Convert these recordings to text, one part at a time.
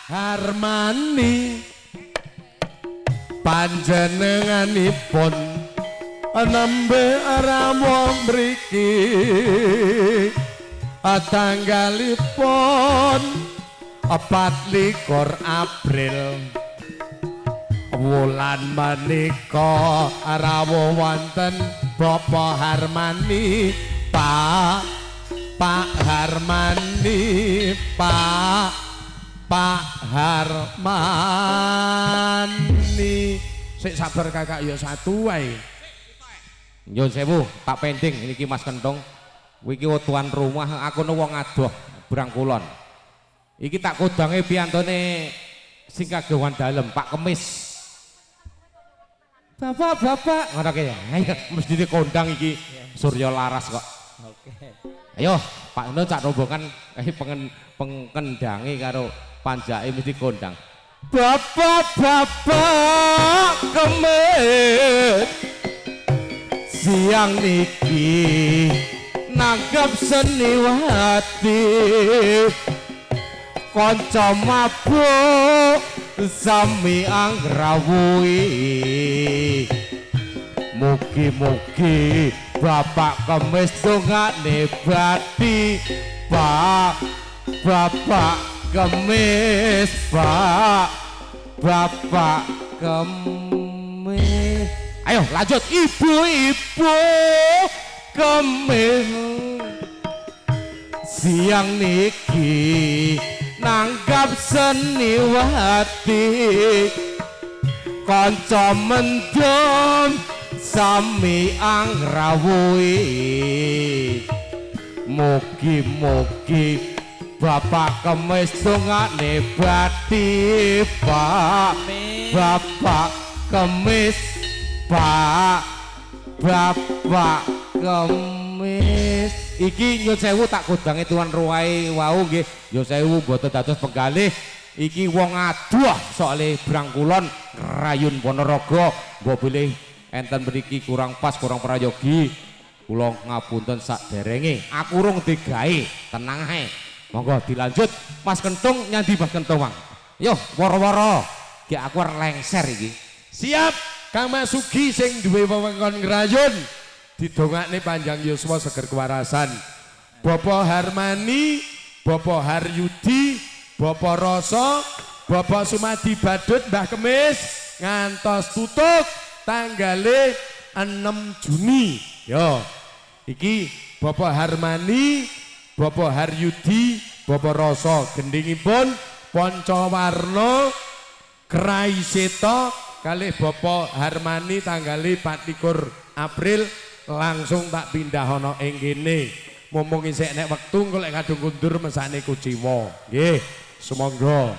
Harmani panjenenganipun nembe rampung mriki tanggalipun 24 April wulan menika rawuh wonten Bapak Harmani Pak Harmani Pak Harmani sik sabar kakak ya satu wae. Nyun sewu tak pending niki Mas Kentung iki tuan rumah aku wong adoh Brangkulon iki tak kodange piyantone sing kagewan dalem Pak Kemis bapak ngono ki ya ayo mesti dikondang iki Surya Laras kok oke ayo Pak Nur cak rombongan pengendangi karo panjake mesti kondang bapak Kemis siang niki nanggap seniwati kanca mabuk sami angrawuhi mugi-mugi Bapak Kemis dongane bati Bapak Kemis Bapak Kemis ayo lanjut ibu-ibu Kemis siang niki nanggap seniwati kanca mendem sami angrawuhi mugi-mugi Bapak Kemis dongane bati Bapak Kemis Bapak Kemis iki nyun sewu tak kodange tuan ruwae wau nggih nyun sewu mboten dados penggalih iki wong adoh soale Brangkulon Rayun Ponorogo mbok bilih enten mriki kurang pas kurang prayogi kula ngapunten saderenge aku urung digawe tenang ae monggo dilanjut Mas Kentung nyandi Mas Kentung Mang yo woro-woro ki aku lengser iki siap Kang Masugi sing duwe wewengkon ngrayun didongakne panjang yuswa seger kewarasan Bapak Harmani Bapak Haryudi Bapak Roso Bapak Sumadi Badut Mbah Kemis ngantos tutup tanggale 6 Juni yo iki Bapak Harmani Bapak Haryudi Bapak Roso gendingipun Pancawarna Krai Seto kalih Bapak Harmani tanggali 24 April langsung tak pindah ana ing kene mumpung isih nek wektu engko lek kadung kundur mesane kuciwa nggih sumangga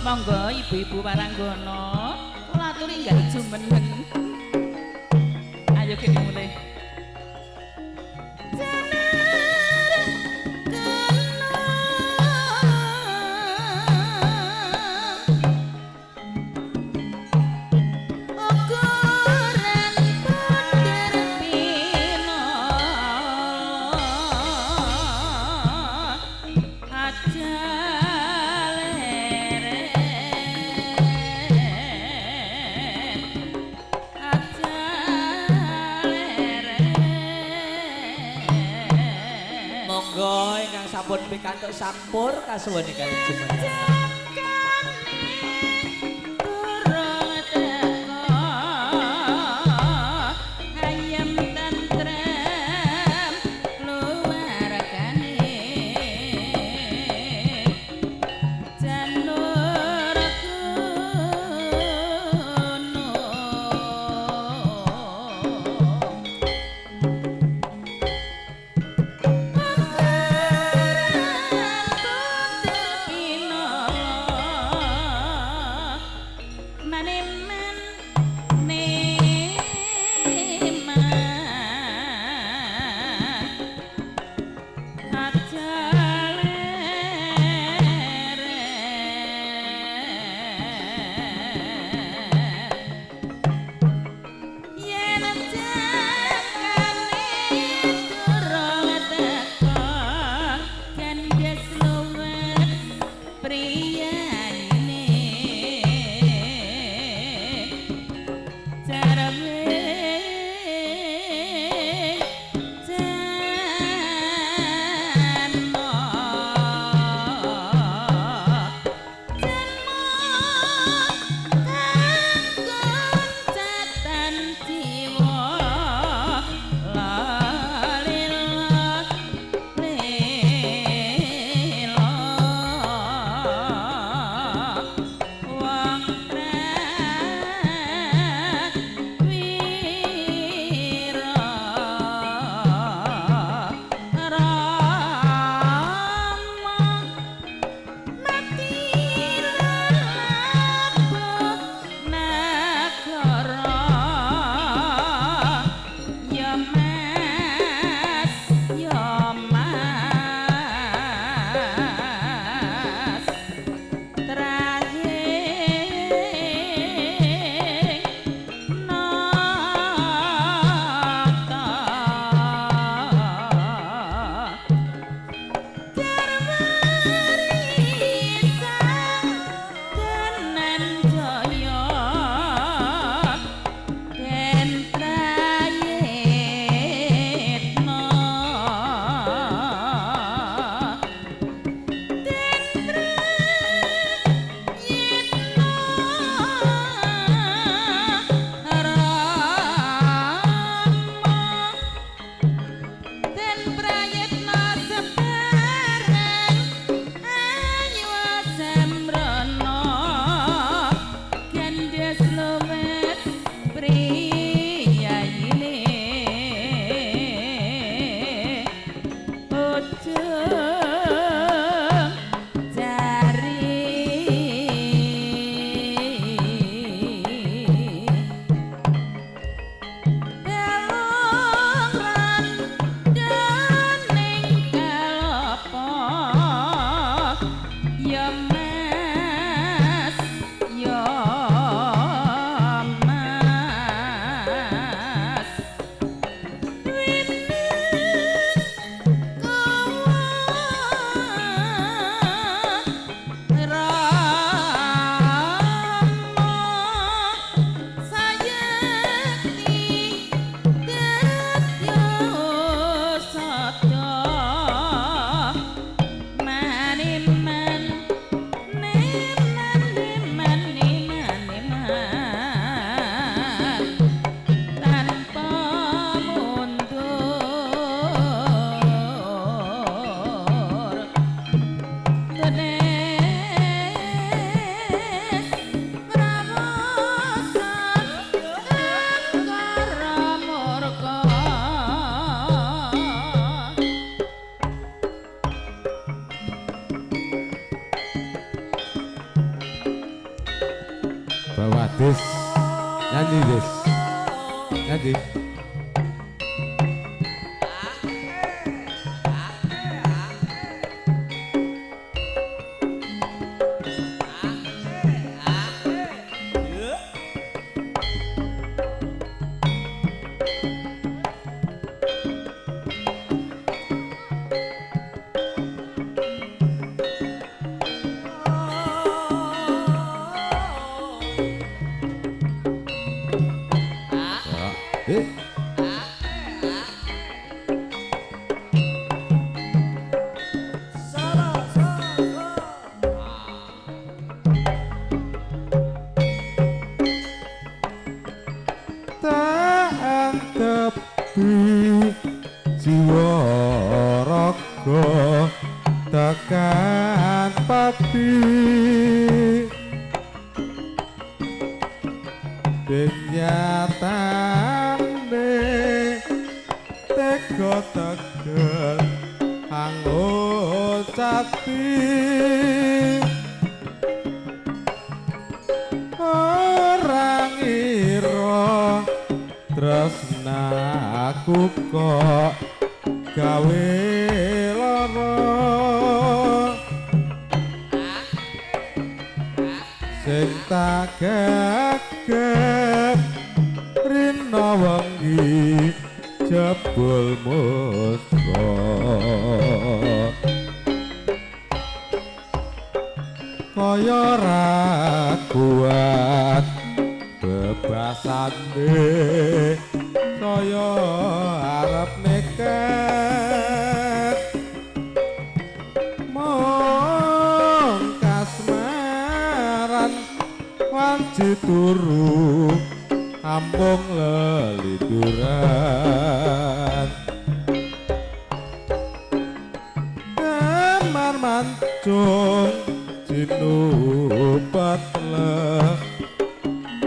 monggo ibu-ibu Waranggana kula aturi nggal jumeneng ayo kene mulai sampun pikantuk sampur kasuwun kalih jumeneng. bawa Des nyanyi Des nyanyi jiwa raga tekan pati denyatane tega tegel angot cati orang ira tresnaku kok gawe lara sing tak gegep rina wengi jebul musra kaya ra kuat bebasane saya arep nekat mong kasmaran wanci turu ambung leliduran kamar mancung jinupat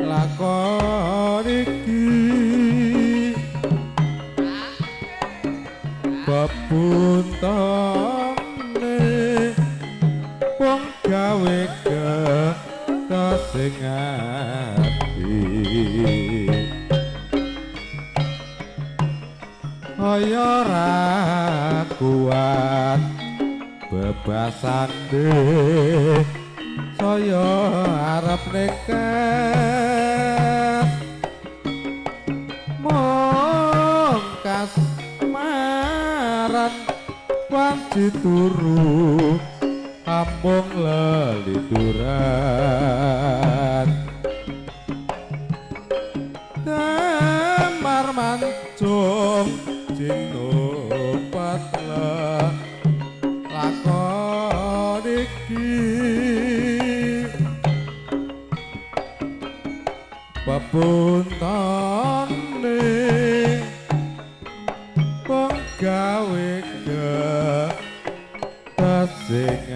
lakon iki bebuntone wong gawe kesing ati kaya ra kuat bebasane saya arep nekat mong kasmaran wanci turu ambung leliduran kamar mancung jinupat lakon iki bebuntone wong gawe kesing